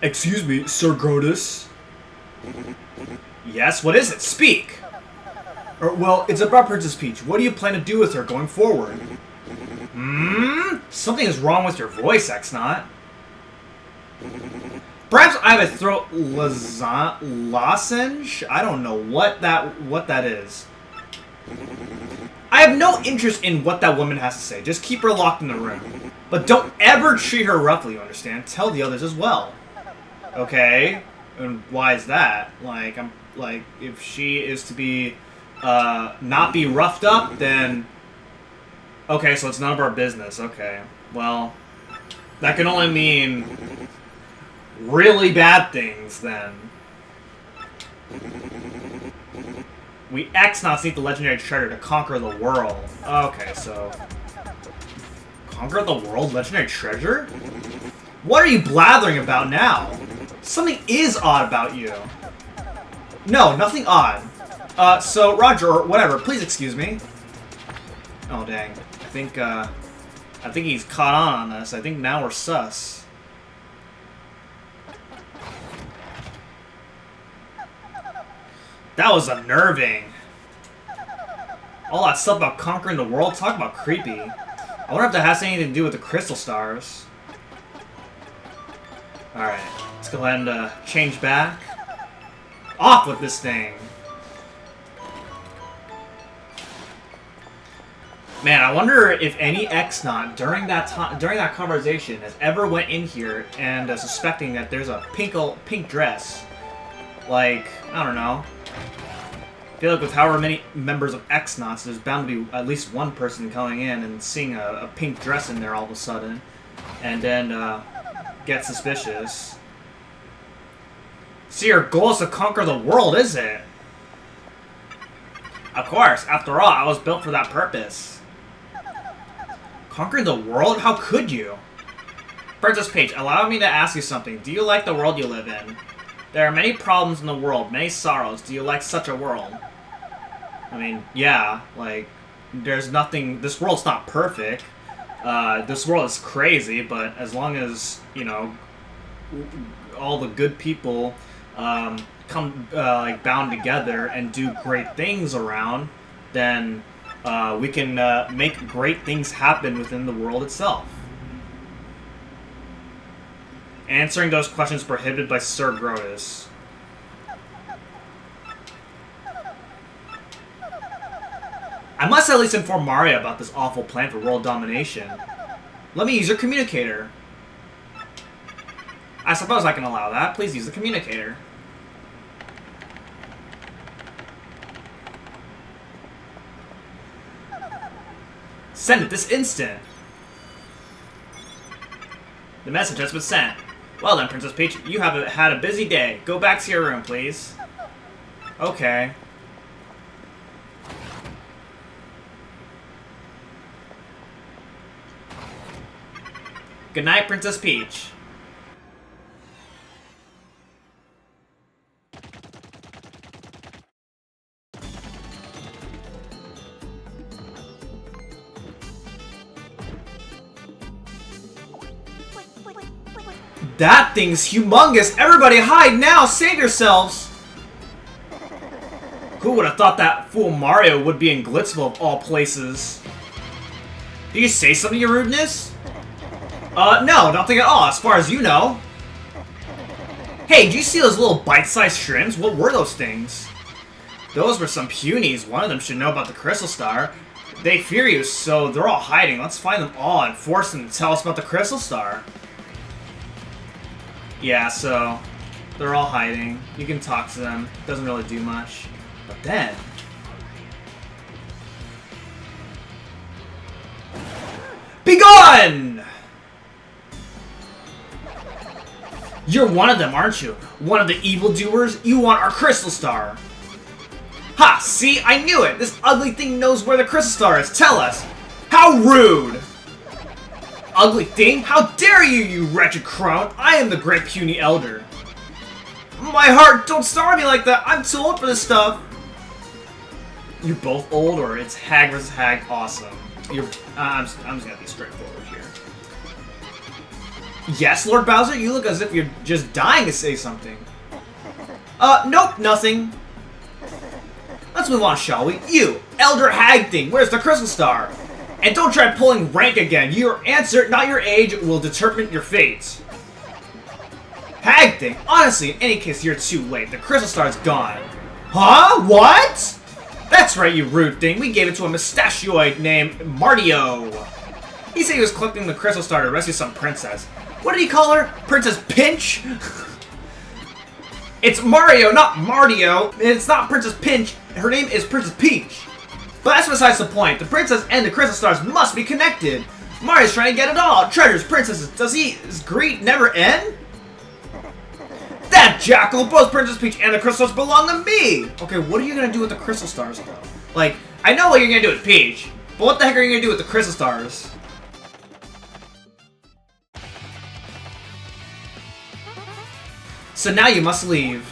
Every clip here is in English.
Excuse me, Sir Grodus. Yes, what is it? Speak! Well, it's about Princess Peach. What do you plan to do with her going forward? Something is wrong with your voice, X-Naut. Perhaps I have a throat lozenge? I don't know what that is. I have no interest in what that woman has to say. Just keep her locked in the room. But don't ever treat her roughly, you understand? Tell the others as well. Okay? And why is that? Like, if she is to be, not be roughed up, then... Okay, so it's none of our business. Okay. Well, that can only mean really bad things, then. We X-Nauts need the legendary treasure to conquer the world. Okay, so... Conquer the world? Legendary treasure? What are you blathering about now? Something is odd about you. No, nothing odd. So, Roger, or whatever, please excuse me. Oh, dang. I think he's caught on this. I think now we're sus. That was unnerving. All that stuff about conquering the world, talk about creepy. I wonder if that has anything to do with the crystal stars. Alright, let's go ahead and change back. Off with this thing! Man, I wonder if any X-Naut during that conversation has ever went in here and suspecting that there's a pink dress. Like, I don't know. I feel like with however many members of X-Nauts, there's bound to be at least one person coming in and seeing a pink dress in there all of a sudden, and then get suspicious. See, your goal is to conquer the world, is it? Of course. After all, I was built for that purpose. Conquer the world? How could you? Princess Peach, allow me to ask you something. Do you like the world you live in? There are many problems in the world, many sorrows. Do you like such a world? I mean, yeah, like, there's nothing... This world's not perfect. This world is crazy, but as long as, you know, all the good people come, like, bound together and do great things around, then... we can make great things happen within the world itself. Answering those questions prohibited by Sir Grodus. I must at least inform Mario about this awful plan for world domination. Let me use your communicator. I suppose I can allow that. Please use the communicator. Send it this instant! The message has been sent. Well then, Princess Peach, you have had a busy day. Go back to your room, please. Okay. Good night, Princess Peach. That thing's humongous! Everybody hide now! Save yourselves! Who would have thought that fool Mario would be in Glitzville of all places? Did you say something, your rudeness? No, nothing at all, as far as you know. Hey, did you see those little bite-sized shrimps? What were those things? Those were some punies. One of them should know about the Crystal Star. They fear you, so they're all hiding. Let's find them all and force them to tell us about the Crystal Star. Yeah, so they're all hiding. You can talk to them. Doesn't really do much. But then... Begone! You're one of them, aren't you? One of the evildoers? You want our Crystal Star. Ha! See? I knew it! This ugly thing knows where the Crystal Star is. Tell us! How rude! Ugly thing? How dare you, you wretched crone! I am the great puny elder. My heart, don't starve me like that! I'm too old for this stuff! You're both old, or it's hag versus hag? Awesome. I'm just gonna be straightforward here. Yes, Lord Bowser, you look as if you're just dying to say something. Nope, nothing. Let's move on, shall we? You, Elder Hag Thing, where's the Crystal Star? And don't try pulling rank again. Your answer, not your age, will determine your fate. Hag Thing, honestly, in any case, you're too late. The Crystal Star's gone. Huh? What? That's right, you rude thing. We gave it to a mustachioid named Mario. He said he was collecting the Crystal Star to rescue some princess. What did he call her? Princess Pinch? It's Mario, not Mardio. It's not Princess Pinch. Her name is Princess Peach. But that's besides the point. The princess and the Crystal Stars must be connected. Mario's trying to get it all. Treasures, princesses. Does his greed never end? That jackal! Both Princess Peach and the Crystal Stars belong to me! Okay, what are you gonna do with the Crystal Stars, though? Like, I know what you're gonna do with Peach, but what the heck are you gonna do with the Crystal Stars? So now you must leave.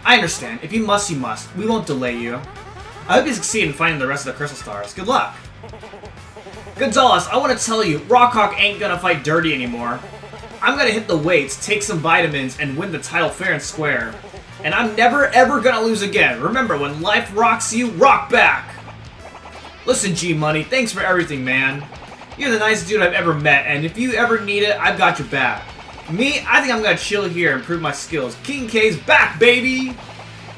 I understand. If you must, you must. We won't delay you. I hope you succeed in finding the rest of the Crystal Stars. Good luck. Gonzalez, I want to tell you, Rockhawk ain't gonna fight dirty anymore. I'm gonna hit the weights, take some vitamins, and win the title fair and square. And I'm never ever gonna lose again. Remember, when life rocks you, rock back! Listen, G-Money, thanks for everything, man. You're the nicest dude I've ever met, and if you ever need it, I've got your back. Me, I think I'm gonna chill here and improve my skills. King K's back, baby!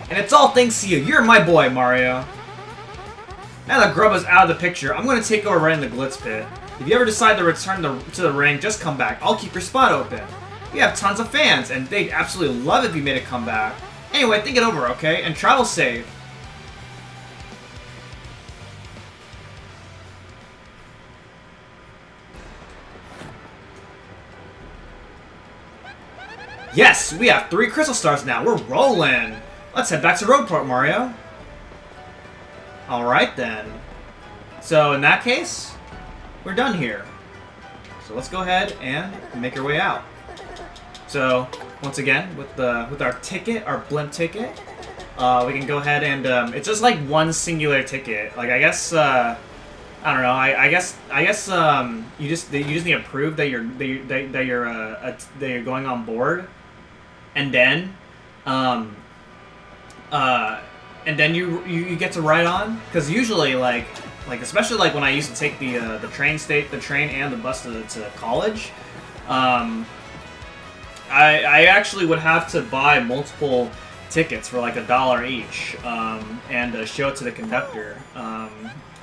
And it's all thanks to you. You're my boy, Mario. Now that Grub is out of the picture, I'm gonna take over right in the Glitz Pit. If you ever decide to return to the ring, just come back. I'll keep your spot open. You have tons of fans, and they'd absolutely love if you made a comeback. Anyway, think it over, okay? And travel safe. Yes, we have 3 Crystal Stars now. We're rolling. Let's head back to Roadport, Mario. Alright then. So in that case, we're done here. So let's go ahead and make our way out. So once again, with our ticket, our blimp ticket, we can go ahead and it's just like one singular ticket. Like I guess I don't know. I guess you just need to prove that you're going on board, and then you get to ride on, because usually like especially like when I used to take the train and the bus to college, I actually would have to buy multiple tickets for like $1 each, and show it to the conductor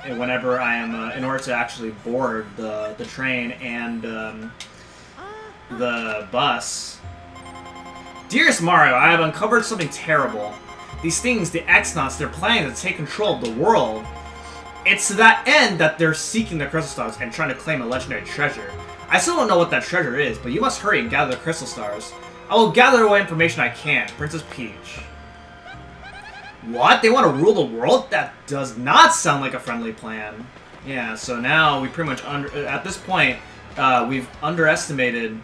whenever I am in order to actually board the train and the bus. Dearest Mario, I have uncovered something terrible. These things, the X-Nauts, they're planning to take control of the world. It's to that end that they're seeking the Crystal Stars and trying to claim a legendary treasure. I still don't know what that treasure is, but you must hurry and gather the Crystal Stars. I will gather what information I can. Princess Peach. What? They want to rule the world? That does not sound like a friendly plan. Yeah, so now we pretty much, at this point, we've underestimated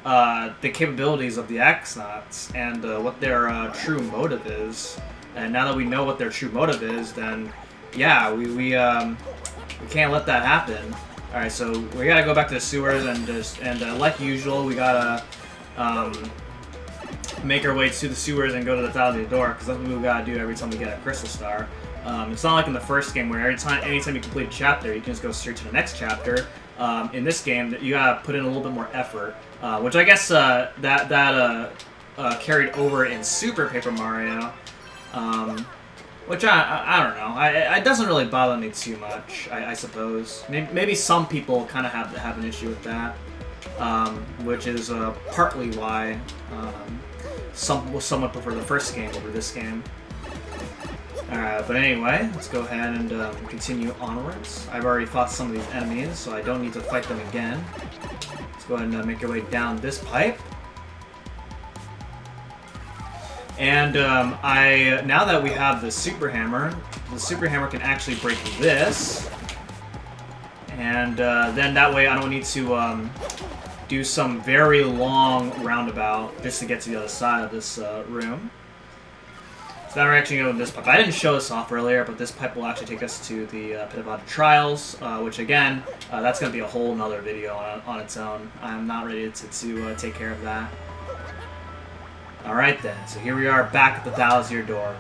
the capabilities of the X-Nauts and what their true motive is. And now that we know what their true motive is, then yeah, we can't let that happen. All right, so we gotta go back to the sewers and like usual, we gotta make our way to the sewers and go to the Thousand-Yeaer Door, because that's what we gotta do every time we get a Crystal Star. It's not like in the first game where anytime you complete a chapter, you can just go straight to the next chapter. In this game, you gotta put in a little bit more effort, which I guess that carried over in Super Paper Mario, which I don't know. It doesn't really bother me too much, I suppose. Maybe some people kind of have an issue with that, which is partly why some would prefer the first game over this game. But anyway, let's go ahead and continue onwards. I've already fought some of these enemies, so I don't need to fight them again. Let's go ahead and make our way down this pipe. And now that we have the Super Hammer can actually break this. And then that way I don't need to do some very long roundabout just to get to the other side of this room. So now we're actually going to this pipe. I didn't show this off earlier, but this pipe will actually take us to the Pit of Odd Trials, which again, that's going to be a whole nother video on its own. I'm not ready to take care of that. Alright then, so here we are back at the Thousand-Yeaer Door.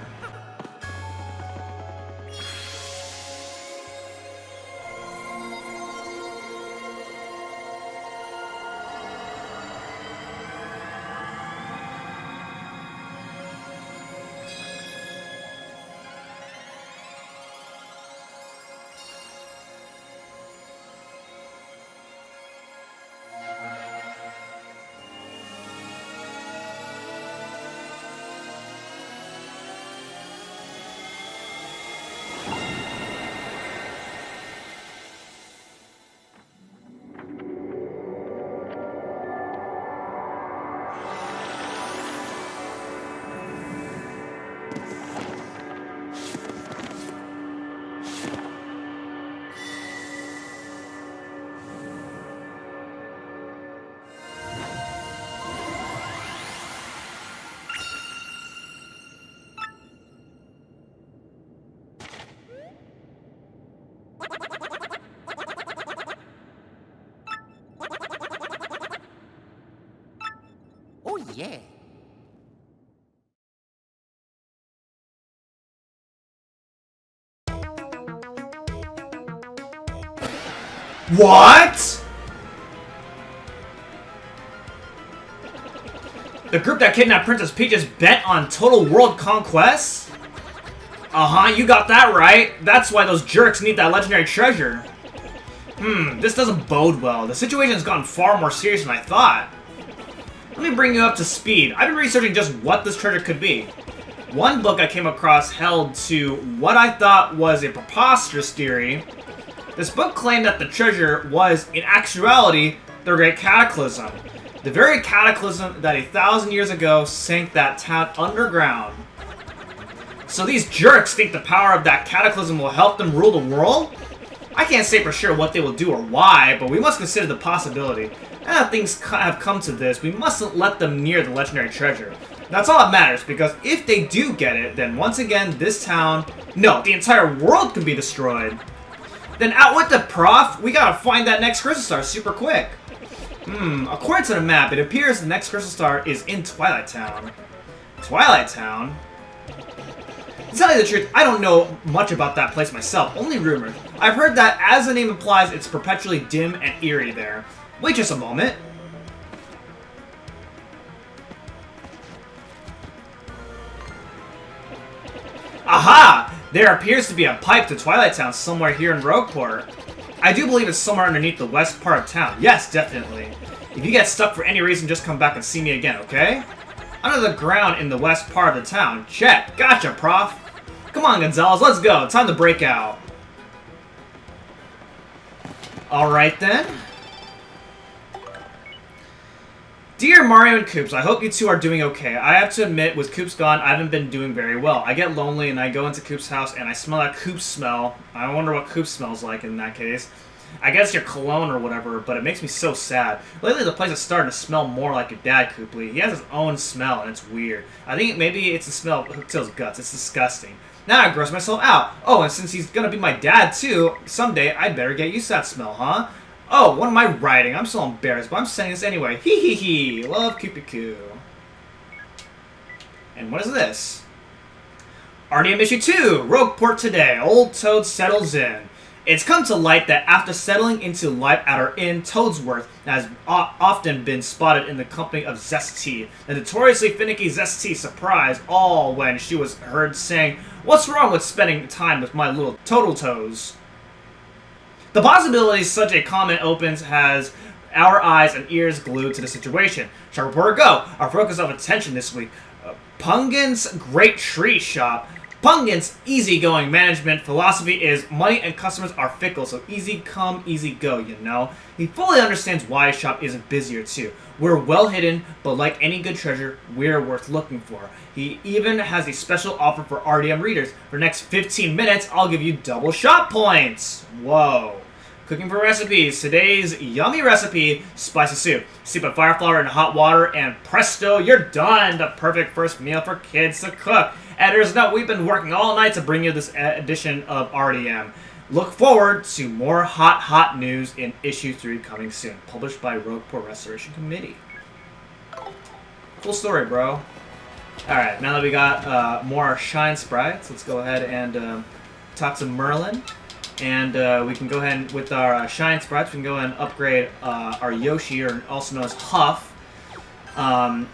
Oh, yeah. What? The group that kidnapped Princess Peach is bent on total world conquest? Uh-huh, you got that right. That's why those jerks need that legendary treasure. This doesn't bode well. The situation has gotten far more serious than I thought. Let me bring you up to speed. I've been researching just what this treasure could be. One book I came across held to what I thought was a preposterous theory. This book claimed that the treasure was, in actuality, the Great Cataclysm. The very cataclysm that 1,000 years ago sank that town underground. So these jerks think the power of that cataclysm will help them rule the world? I can't say for sure what they will do or why, but we must consider the possibility. Now that things have come to this, we mustn't let them near the legendary treasure. That's all that matters, because if they do get it, then once again, this town, no, the entire world could be destroyed. Then out with the prof, we gotta find that next crystal star super quick. According to the map, it appears the next crystal star is in Twilight Town. Twilight Town? To tell you the truth, I don't know much about that place myself, only rumors. I've heard that, as the name implies, it's perpetually dim and eerie there. Wait just a moment. Aha! There appears to be a pipe to Twilight Town somewhere here in Rogueport. I do believe it's somewhere underneath the west part of town. Yes, definitely. If you get stuck for any reason, just come back and see me again, okay? Under the ground in the west part of the town. Check. Gotcha, prof. Come on, Gonzalez, let's go. Time to break out. Alright then. Dear Mario and Koops, I hope you two are doing okay. I have to admit, with Koops gone, I haven't been doing very well. I get lonely and I go into Koops' house and I smell that Koops smell. I wonder what Koops smells like in that case. I guess your cologne or whatever, but it makes me so sad. Lately, the place is starting to smell more like your dad, Kooply. He has his own smell, and it's weird. I think maybe it's the smell of Hooktail's guts. It's disgusting. Now I gross myself out. Oh, and since he's gonna be my dad, too, someday I'd better get used to that smell, huh? Oh, what am I writing? I'm so embarrassed, but I'm saying this anyway. Hee hee hee. Love, Koopy. And what is this? RDM issue 2. Rogueport today. Old Toad settles in. It's come to light that after settling into life at our inn, Toadsworth has often been spotted in the company of Zesty, the notoriously finicky Zesty surprised all when she was heard saying, "What's wrong with spending time with my little Total Toes?" The possibility such a comment opens has our eyes and ears glued to the situation. Sharp Reporter Go! Our focus of attention this week. Pungin's Great Tree Shop. Pungin's easygoing management philosophy is money and customers are fickle, so easy come, easy go, you know? He fully understands why his shop isn't busier, too. We're well hidden, but like any good treasure, we're worth looking for. He even has a special offer for RDM readers. For the next 15 minutes, I'll give you double shop points. Whoa. Cooking for recipes. Today's yummy recipe, spicy soup. Steep a fire flour in hot water and presto, you're done! The perfect first meal for kids to cook. Editor's note, we've been working all night to bring you this edition of RDM. Look forward to more hot news in issue 3 coming soon. Published by Rogueport Restoration Committee. Cool story, bro. Alright, now that we got more shine sprites, let's go ahead and talk to Merlin. And we can go ahead and, with our shine sprites, we can go ahead and upgrade our Yoshi, or also known as Huff,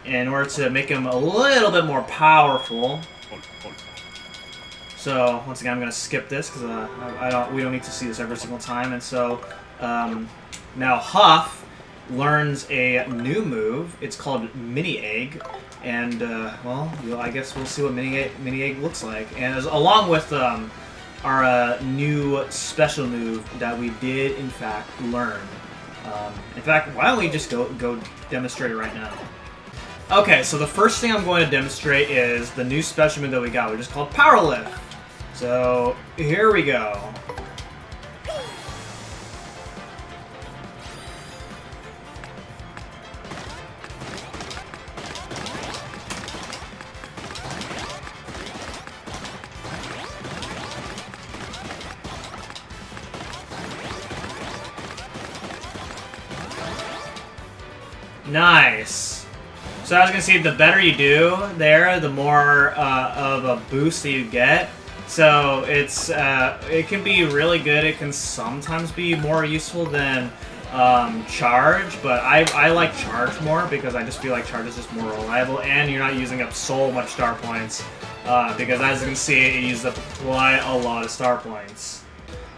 in order to make him a little bit more powerful. So once again, I'm gonna skip this because we don't need to see this every single time. And so now Huff learns a new move. It's called Mini Egg, and well, I guess we'll see what Mini Egg looks like. And along with our new special move that we did in fact learn. In fact, why don't we just go demonstrate it right now? Okay, so the first thing I'm going to demonstrate is the new special move that we got, which is called Power Lift. So here we go. Nice. So I was gonna say, the better you do there, the more of a boost that you get. So it's it can be really good. It can sometimes be more useful than charge, but I like charge more because I just feel like charge is just more reliable, and you're not using up so much star points because, as you can see, it uses up quite a lot of star points.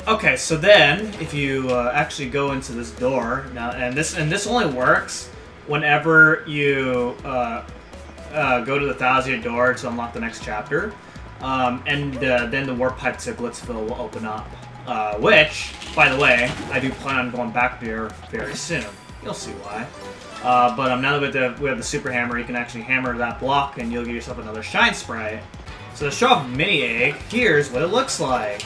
Okay, so then if you actually go into this door now, and this only works whenever you go to the Thousand-Yeaer Door to unlock the next chapter, and then the Warp Pipe to Glitzville will open up, which, by the way, I do plan on going back there very soon. You'll see why. But now that we have the Super Hammer, you can actually hammer that block and you'll get yourself another Shine Sprite. So to show off Mini Egg, here's what it looks like.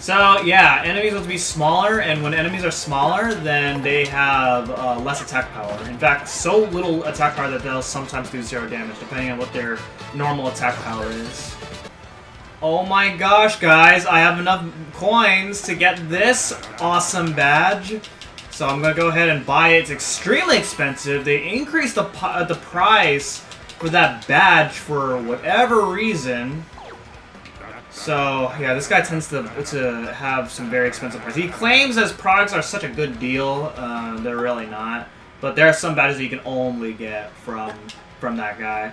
So, yeah, enemies will be smaller, and when enemies are smaller, then they have less attack power. In fact, so little attack power that they'll sometimes do 0 damage, depending on what their normal attack power is. Oh my gosh, guys, I have enough coins to get this awesome badge. So I'm going to go ahead and buy it. It's extremely expensive. They increased the price for that badge for whatever reason. So, yeah, this guy tends to have some very expensive prices. He claims his products are such a good deal. They're really not. But there are some badges that you can only get from that guy.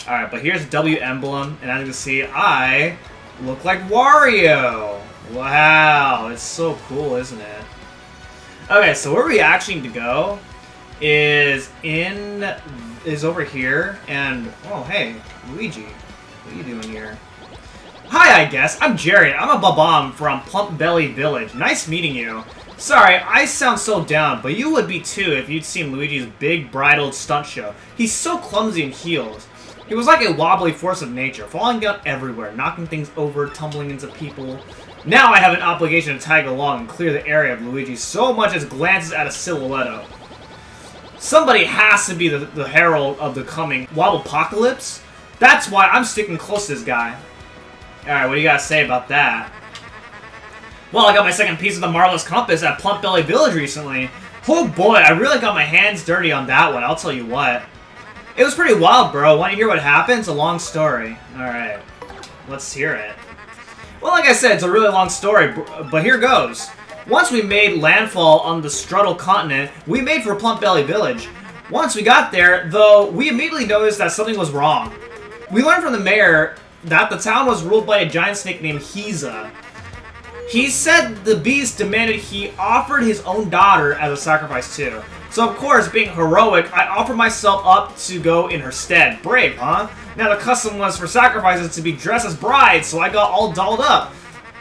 Alright, but here's W emblem. And as you can see, I look like Wario. Wow, it's so cool, isn't it? Okay, so where we actually need to go is over here. And, oh, hey, Luigi. What are you doing here? Hi, I guess. I'm Jared. I'm a Babam from Plump Belly Village. Nice meeting you. Sorry, I sound so down, but you would be too if you'd seen Luigi's big bridled stunt show. He's so clumsy in heels. He was like a wobbly force of nature, falling down everywhere, knocking things over, tumbling into people. Now I have an obligation to tag along and clear the area of Luigi so much as glances at a silhouette. Somebody has to be the herald of the coming Wobblepocalypse. That's why I'm sticking close to this guy. Alright, what do you gotta say about that? Well, I got my second piece of the Marvelous Compass at Plump Belly Village recently. Oh boy, I really got my hands dirty on that one, I'll tell you what. It was pretty wild, bro. Want to hear what happened? It's a long story. Alright, let's hear it. Well, like I said, it's a really long story, but here goes. Once we made landfall on the Struttle continent, we made for Plump Belly Village. Once we got there, though, we immediately noticed that something was wrong. We learned from the mayor that the town was ruled by a giant snake named Hiza. He said the beast demanded he offered his own daughter as a sacrifice too. So of course, being heroic, I offered myself up to go in her stead. Brave, huh? Now the custom was for sacrifices to be dressed as brides, so I got all dolled up.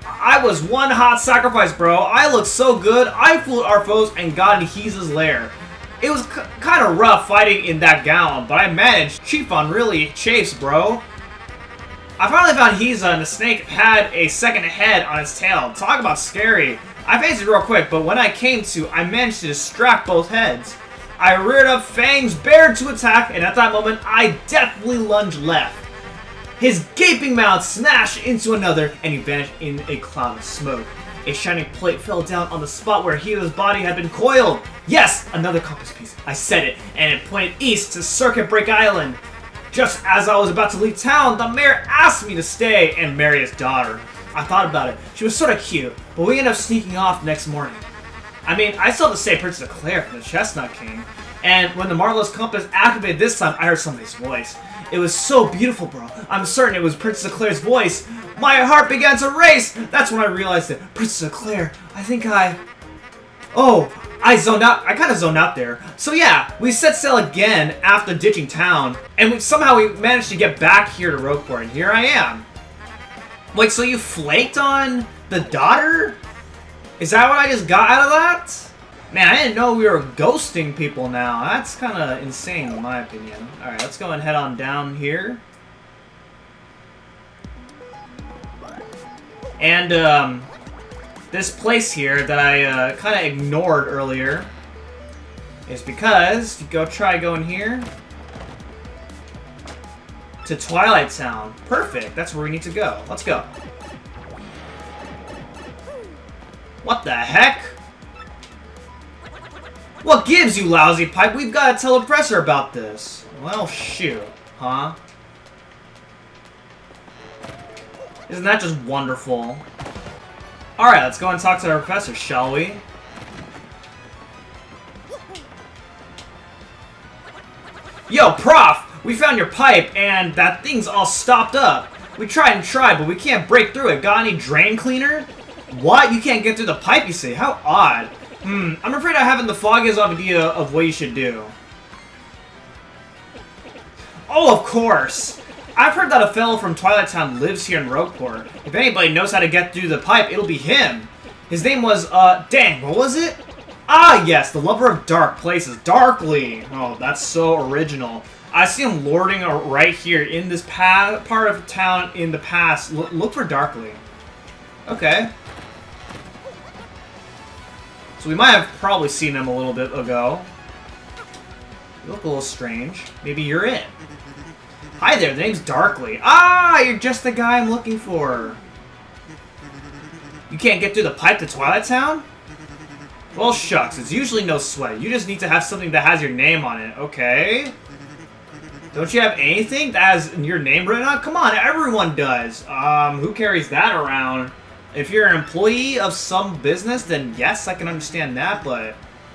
I was one hot sacrifice, bro. I looked so good, I fooled our foes and got in Hiza's lair. It was kind of rough fighting in that gown, but I managed. Chiffon really chafes, bro. I finally found Hiza, and the snake had a second head on its tail. Talk about scary. I faced it real quick, but when I came to, I managed to distract both heads. I reared up, fangs bared to attack, and at that moment, I deftly lunged left. His gaping mouth smashed into another, and he vanished in a cloud of smoke. A shining plate fell down on the spot where Hiza's body had been coiled. Yes, another compass piece. I said it, and it pointed east to Circuit Break Island. Just as I was about to leave town, the mayor asked me to stay and marry his daughter. I thought about it. She was sort of cute, but we ended up sneaking off next morning. I mean, I still have to say Princess Eclair from the Chestnut King. And when the Marvelous Compass activated this time, I heard somebody's voice. It was so beautiful, bro. I'm certain it was Princess Eclair's voice. My heart began to race. That's when I realized it. Princess Eclair, I think I zoned out. I kind of zoned out there. So yeah, we set sail again after ditching town, and somehow we managed to get back here to Rogueport, and here I am. Wait, so you flaked on the daughter? Is that what I just got out of that? Man, I didn't know we were ghosting people now. That's kind of insane in my opinion. Alright, let's go and head on down here. And, this place here that I kind of ignored earlier is because you try going here to Twilight Town. Perfect. That's where we need to go. Let's go. What the heck? What gives, you lousy pipe? We've got to tell the presser about this. Well, shoot. Huh? Isn't that just wonderful? Alright, let's go and talk to our professor, shall we? Yo, Prof! We found your pipe, and that thing's all stopped up. We tried and tried, but we can't break through it. Got any drain cleaner? What? You can't get through the pipe, you say? How odd. I'm afraid I haven't the foggiest idea of what you should do. Oh, of course! I've heard that a fellow from Twilight Town lives here in Rogueport. If anybody knows how to get through the pipe, it'll be him. His name was, dang, what was it? Ah, yes, the lover of dark places, Darkly. Oh, that's so original. I see him lording right here in this part of town in the past. Look for Darkly. Okay. So we might have probably seen him a little bit ago. You look a little strange. Maybe you're it. Hi there, the name's Darkly. Ah, you're just the guy I'm looking for. You can't get through the pipe to Twilight Town? Well, shucks, it's usually no sweat. You just need to have something that has your name on it, okay? Don't you have anything that has your name written on it? Come on, everyone does. Who carries that around? If you're an employee of some business, then yes, I can understand that, but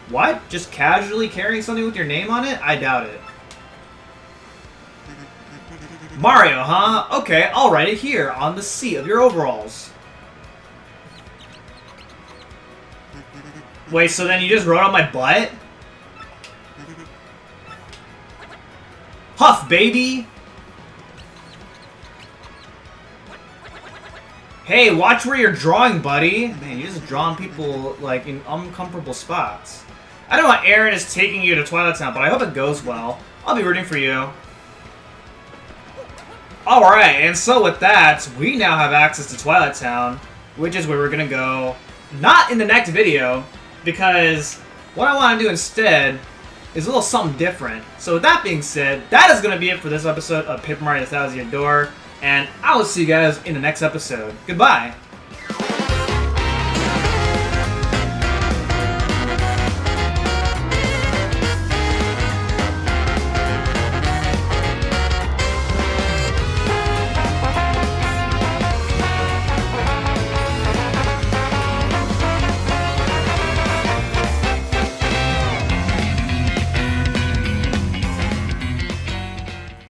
what? Just casually carrying something with your name on it? I doubt it. Mario, huh? Okay, I'll write it here on the seat of your overalls. Wait, so then you just wrote on my butt? Huff, baby! Hey, watch where you're drawing, buddy. Man, you're just drawing people, like, in uncomfortable spots. I don't know why Aaron is taking you to Twilight Town, but I hope it goes well. I'll be rooting for you. Alright, and so with that, we now have access to Twilight Town, which is where we're gonna go. Not in the next video, because what I want to do instead is a little something different. So with that being said, that is going to be it for this episode of Paper Mario: Thousand-Yeaer Door, and I will see you guys in the next episode. Goodbye!